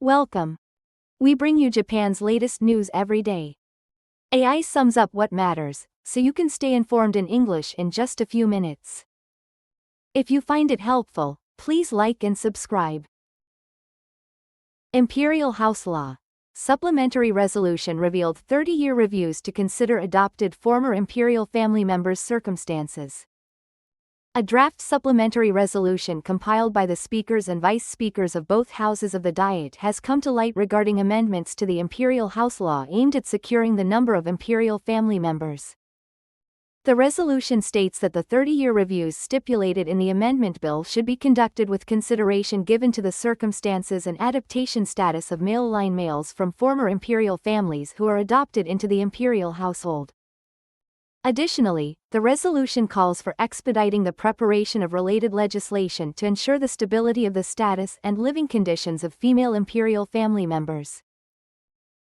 Welcome. We bring you Japan's latest news every day. AI sums up what matters, so you can stay informed in English in just a few minutes. If you find it helpful, please like and subscribe. Imperial House Law. Supplementary resolution revealed 30-year reviews to consider adopted former imperial family members' circumstances. A draft supplementary resolution compiled by the speakers and vice speakers of both houses of the Diet has come to light regarding amendments to the Imperial House Law aimed at securing the number of imperial family members. The resolution states that the 30-year reviews stipulated in the amendment bill should be conducted with consideration given to the circumstances and adaptation status of male-line males from former imperial families who are adopted into the imperial household. Additionally, the resolution calls for expediting the preparation of related legislation to ensure the stability of the status and living conditions of female imperial family members.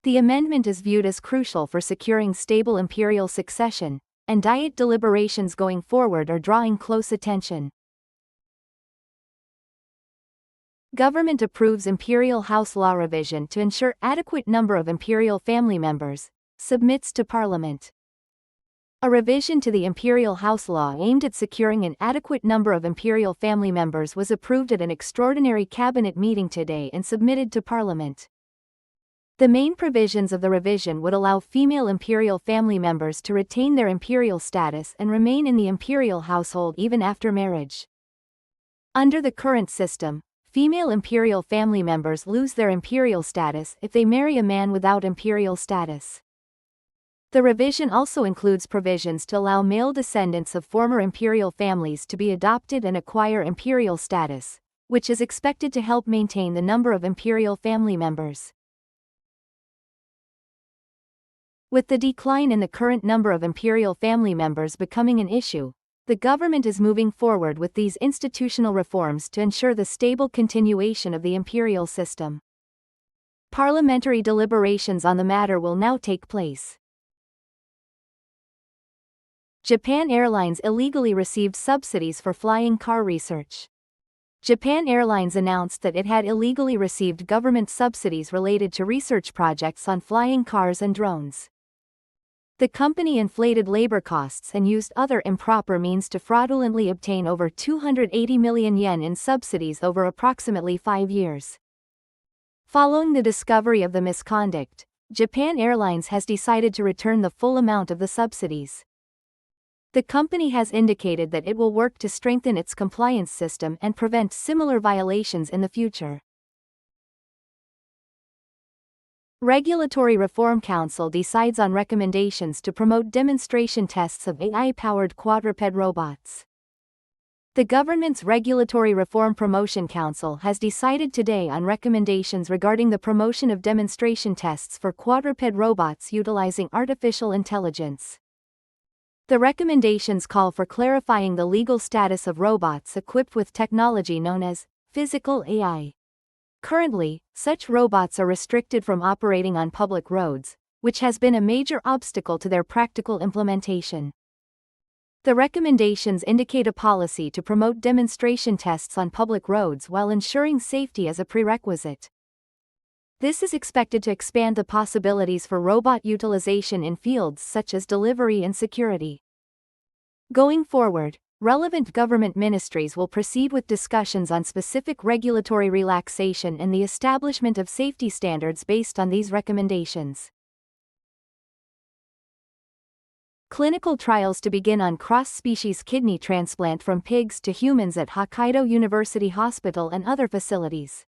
The amendment is viewed as crucial for securing stable imperial succession, and Diet deliberations going forward are drawing close attention. Government approves Imperial House Law revision to ensure adequate number of imperial family members, submits to Parliament. A revision to the Imperial House Law aimed at securing an adequate number of imperial family members was approved at an extraordinary cabinet meeting today and submitted to Parliament. The main provisions of the revision would allow female imperial family members to retain their imperial status and remain in the imperial household even after marriage. Under the current system, female imperial family members lose their imperial status if they marry a man without imperial status. The revision also includes provisions to allow male descendants of former imperial families to be adopted and acquire imperial status, which is expected to help maintain the number of imperial family members. With the decline in the current number of imperial family members becoming an issue, the government is moving forward with these institutional reforms to ensure the stable continuation of the imperial system. Parliamentary deliberations on the matter will now take place. Japan Airlines illegally received subsidies for flying car research. Japan Airlines announced that it had illegally received government subsidies related to research projects on flying cars and drones. The company inflated labor costs and used other improper means to fraudulently obtain over 280 million yen in subsidies over approximately 5 years. Following the discovery of the misconduct, Japan Airlines has decided to return the full amount of the subsidies. The company has indicated that it will work to strengthen its compliance system and prevent similar violations in the future. Regulatory Reform Council decides on recommendations to promote demonstration tests of AI-powered quadruped robots. The government's Regulatory Reform Promotion Council has decided today on recommendations regarding the promotion of demonstration tests for quadruped robots utilizing artificial intelligence. The recommendations call for clarifying the legal status of robots equipped with technology known as physical AI. Currently, such robots are restricted from operating on public roads, which has been a major obstacle to their practical implementation. The recommendations indicate a policy to promote demonstration tests on public roads while ensuring safety as a prerequisite. This is expected to expand the possibilities for robot utilization in fields such as delivery and security. Going forward, relevant government ministries will proceed with discussions on specific regulatory relaxation and the establishment of safety standards based on these recommendations. Clinical trials to begin on cross-species kidney transplant from pigs to humans at Hokkaido University Hospital and other facilities.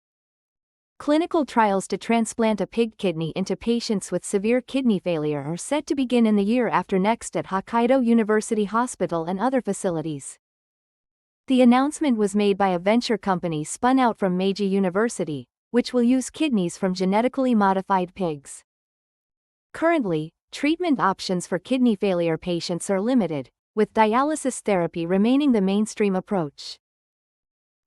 Clinical trials to transplant a pig kidney into patients with severe kidney failure are set to begin in the year after next at Hokkaido University Hospital and other facilities. The announcement was made by a venture company spun out from Meiji University, which will use kidneys from genetically modified pigs. Currently, treatment options for kidney failure patients are limited, with dialysis therapy remaining the mainstream approach.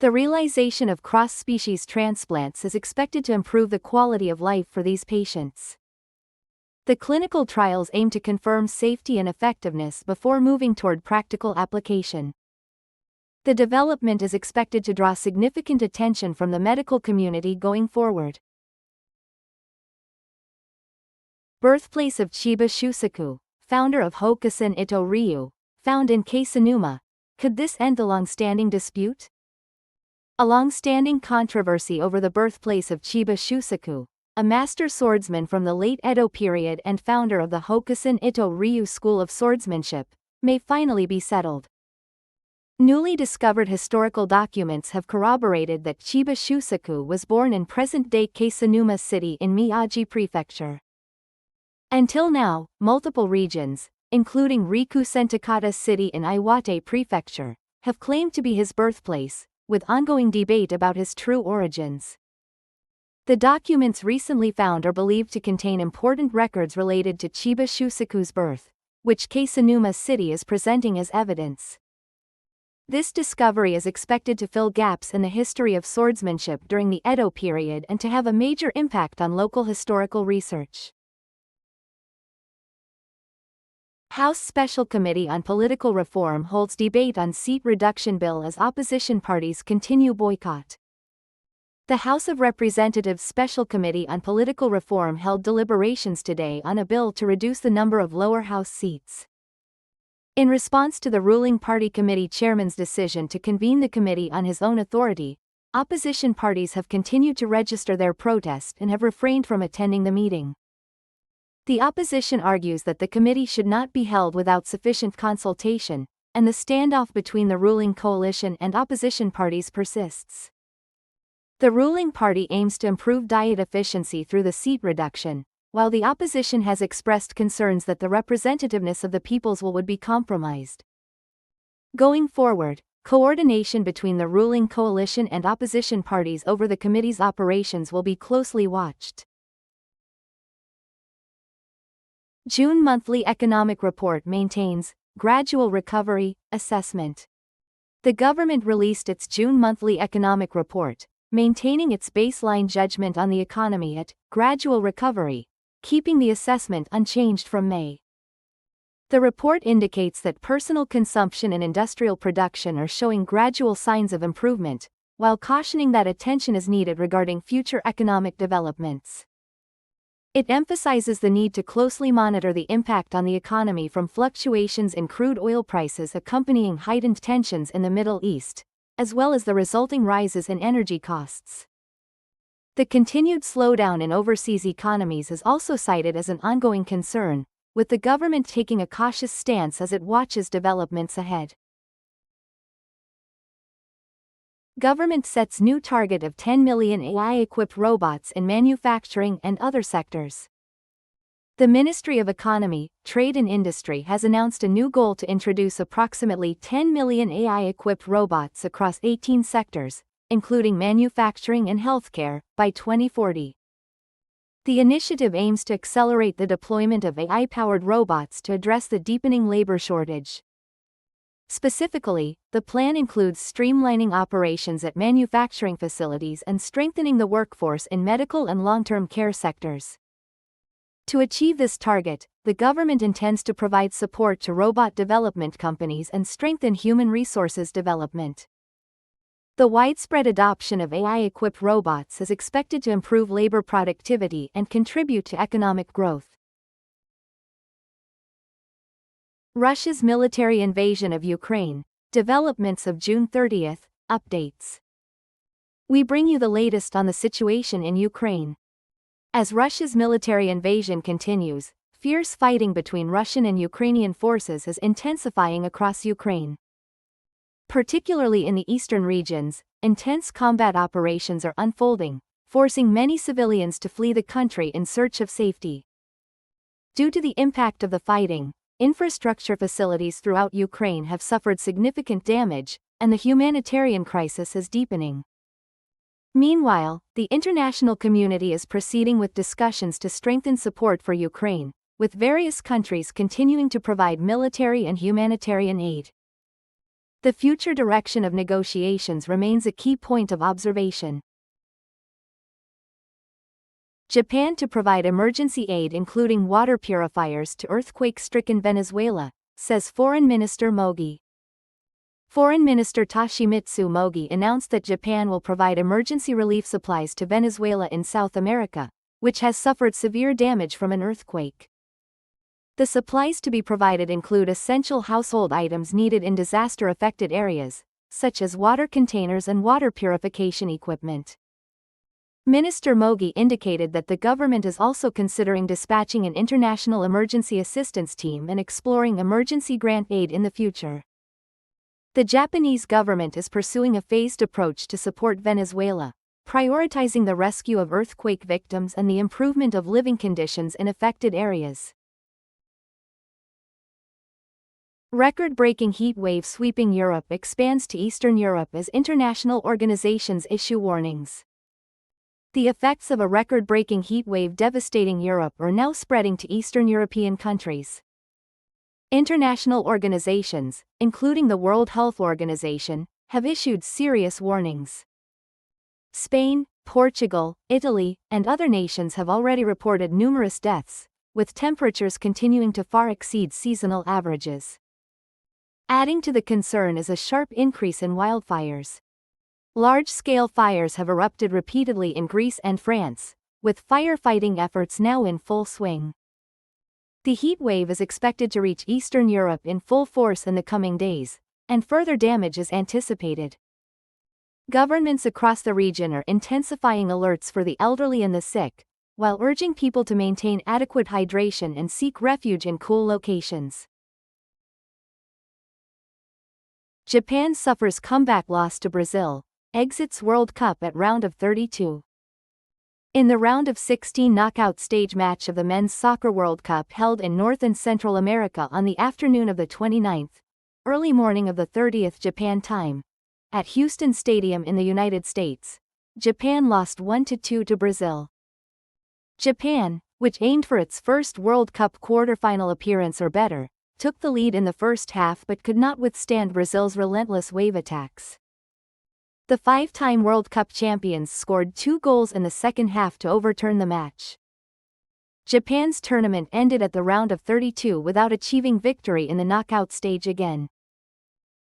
The realization of cross-species transplants is expected to improve the quality of life for these patients. The clinical trials aim to confirm safety and effectiveness before moving toward practical application. The development is expected to draw significant attention from the medical community going forward. Birthplace of Chiba Shusaku, founder of Hokusin Itto-ryu, found in Kesennuma. Could this end the long-standing dispute? A long-standing controversy over the birthplace of Chiba Shusaku, a master swordsman from the late Edo period and founder of the Hokusin Itto-ryu school of swordsmanship, may finally be settled. Newly discovered historical documents have corroborated that Chiba Shusaku was born in present-day Kesennuma City in Miyagi Prefecture. Until now, multiple regions, including Rikusen-Takata City in Iwate Prefecture, have claimed to be his birthplace, with ongoing debate about his true origins. The documents recently found are believed to contain important records related to Chiba Shusaku's birth, which Kesennuma City is presenting as evidence. This discovery is expected to fill gaps in the history of swordsmanship during the Edo period and to have a major impact on local historical research. House Special Committee on Political Reform holds debate on seat reduction bill as opposition parties continue boycott. The House of Representatives Special Committee on Political Reform held deliberations today on a bill to reduce the number of lower house seats. In response to the ruling party committee chairman's decision to convene the committee on his own authority, opposition parties have continued to register their protest and have refrained from attending the meeting. The opposition argues that the committee should not be held without sufficient consultation, and the standoff between the ruling coalition and opposition parties persists. The ruling party aims to improve diet efficiency through the seat reduction, while the opposition has expressed concerns that the representativeness of the people's will would be compromised. Going forward, coordination between the ruling coalition and opposition parties over the committee's operations will be closely watched. June monthly economic report maintains gradual recovery assessment. The government released its June monthly economic report, maintaining its baseline judgment on the economy at gradual recovery, keeping the assessment unchanged from May. The report indicates that personal consumption and industrial production are showing gradual signs of improvement, while cautioning that attention is needed regarding future economic developments. It emphasizes the need to closely monitor the impact on the economy from fluctuations in crude oil prices accompanying heightened tensions in the Middle East, as well as the resulting rises in energy costs. The continued slowdown in overseas economies is also cited as an ongoing concern, with the government taking a cautious stance as it watches developments ahead. Government sets new target of 10 million AI-equipped robots in manufacturing and other sectors. The Ministry of Economy, Trade and Industry has announced a new goal to introduce approximately 10 million AI-equipped robots across 18 sectors, including manufacturing and healthcare, by 2040. The initiative aims to accelerate the deployment of AI-powered robots to address the deepening labor shortage. Specifically, the plan includes streamlining operations at manufacturing facilities and strengthening the workforce in medical and long-term care sectors. To achieve this target, the government intends to provide support to robot development companies and strengthen human resources development. The widespread adoption of AI-equipped robots is expected to improve labor productivity and contribute to economic growth. Russia's military invasion of Ukraine, developments of June 30th, updates. We bring you the latest on the situation in Ukraine. As Russia's military invasion continues, fierce fighting between Russian and Ukrainian forces is intensifying across Ukraine. Particularly in the eastern regions, intense combat operations are unfolding, forcing many civilians to flee the country in search of safety. Due to the impact of the fighting, infrastructure facilities throughout Ukraine have suffered significant damage, and the humanitarian crisis is deepening. Meanwhile, the international community is proceeding with discussions to strengthen support for Ukraine, with various countries continuing to provide military and humanitarian aid. The future direction of negotiations remains a key point of observation. Japan to provide emergency aid including water purifiers to earthquake-stricken Venezuela, says Foreign Minister Mogi. Foreign Minister Toshimitsu Mogi announced that Japan will provide emergency relief supplies to Venezuela in South America, which has suffered severe damage from an earthquake. The supplies to be provided include essential household items needed in disaster-affected areas, such as water containers and water purification equipment. Minister Mogi indicated that the government is also considering dispatching an international emergency assistance team and exploring emergency grant aid in the future. The Japanese government is pursuing a phased approach to support Venezuela, prioritizing the rescue of earthquake victims and the improvement of living conditions in affected areas. Record-breaking heat wave sweeping Europe expands to Eastern Europe as international organizations issue warnings. The effects of a record-breaking heat wave devastating Europe are now spreading to Eastern European countries. International organizations, including the World Health Organization, have issued serious warnings. Spain, Portugal, Italy, and other nations have already reported numerous deaths, with temperatures continuing to far exceed seasonal averages. Adding to the concern is a sharp increase in wildfires. Large-scale fires have erupted repeatedly in Greece and France, with firefighting efforts now in full swing. The heat wave is expected to reach Eastern Europe in full force in the coming days, and further damage is anticipated. Governments across the region are intensifying alerts for the elderly and the sick, while urging people to maintain adequate hydration and seek refuge in cool locations. Japan suffers comeback loss to Brazil, exits World Cup at round of 32. In the round of 16 knockout stage match of the Men's Soccer World Cup held in North and Central America on the afternoon of the 29th, early morning of the 30th Japan time, at Houston Stadium in the United States, Japan lost 1-2 to Brazil. Japan, which aimed for its first World Cup quarterfinal appearance or better, took the lead in the first half but could not withstand Brazil's relentless wave attacks. The five-time World Cup champions scored 2 goals in the second half to overturn the match. Japan's tournament ended at the round of 32 without achieving victory in the knockout stage again.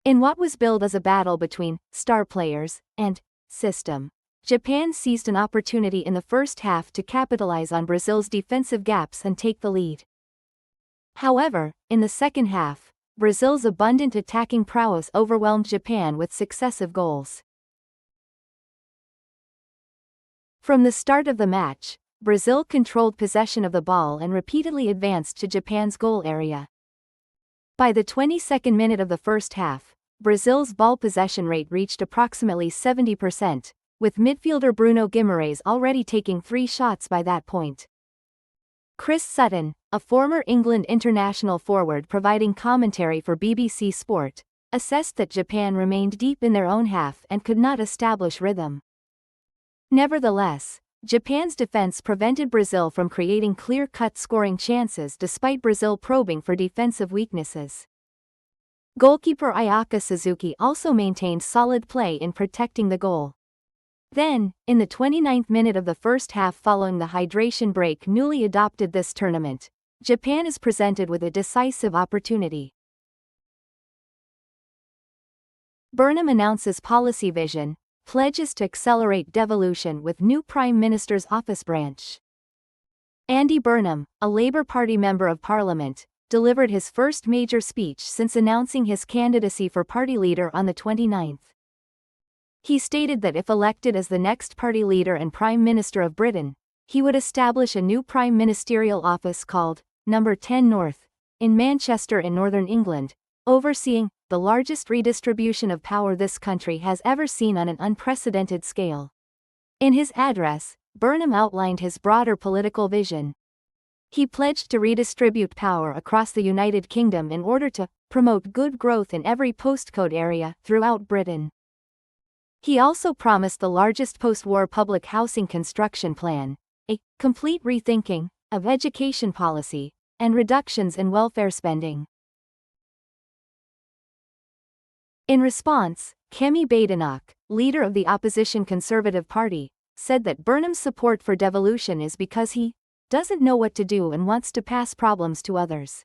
In what was billed as a battle between star players and system, Japan seized an opportunity in the first half to capitalize on Brazil's defensive gaps and take the lead. However, in the second half, Brazil's abundant attacking prowess overwhelmed Japan with successive goals. From the start of the match, Brazil controlled possession of the ball and repeatedly advanced to Japan's goal area. By the 22nd minute of the first half, Brazil's ball possession rate reached approximately 70%, with midfielder Bruno Guimarães already taking 3 shots by that point. Chris Sutton, a former England international forward providing commentary for BBC Sport, assessed that Japan remained deep in their own half and could not establish rhythm. Nevertheless, Japan's defense prevented Brazil from creating clear-cut scoring chances despite Brazil probing for defensive weaknesses. Goalkeeper Ayaka Suzuki also maintained solid play in protecting the goal. Then, in the 29th minute of the first half following the hydration break newly adopted this tournament, Japan is presented with a decisive opportunity. Burnham announces policy vision, pledges to accelerate devolution with new Prime Minister's office branch. Andy Burnham, a Labour Party Member of Parliament, delivered his first major speech since announcing his candidacy for party leader on the 29th. He stated that if elected as the next party leader and Prime Minister of Britain, he would establish a new prime ministerial office called Number 10 North, in Manchester in northern England, overseeing the largest redistribution of power this country has ever seen on an unprecedented scale. In his address, Burnham outlined his broader political vision. He pledged to redistribute power across the United Kingdom in order to promote good growth in every postcode area throughout Britain. He also promised the largest post-war public housing construction plan, a complete rethinking of education policy, and reductions in welfare spending. In response, Kemi Badenoch, leader of the opposition Conservative Party, said that Burnham's support for devolution is because he doesn't know what to do and wants to pass problems to others.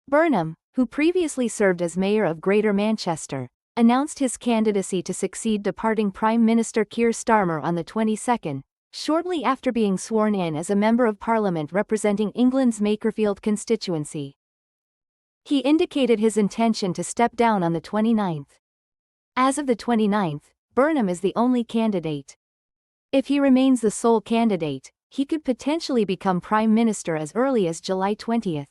Burnham, who previously served as mayor of Greater Manchester, announced his candidacy to succeed departing Prime Minister Keir Starmer on the 22nd, shortly after being sworn in as a Member of Parliament representing England's Makerfield constituency. He indicated his intention to step down on the 29th. As of the 29th, Burnham is the only candidate. If he remains the sole candidate, he could potentially become Prime Minister as early as July 20th.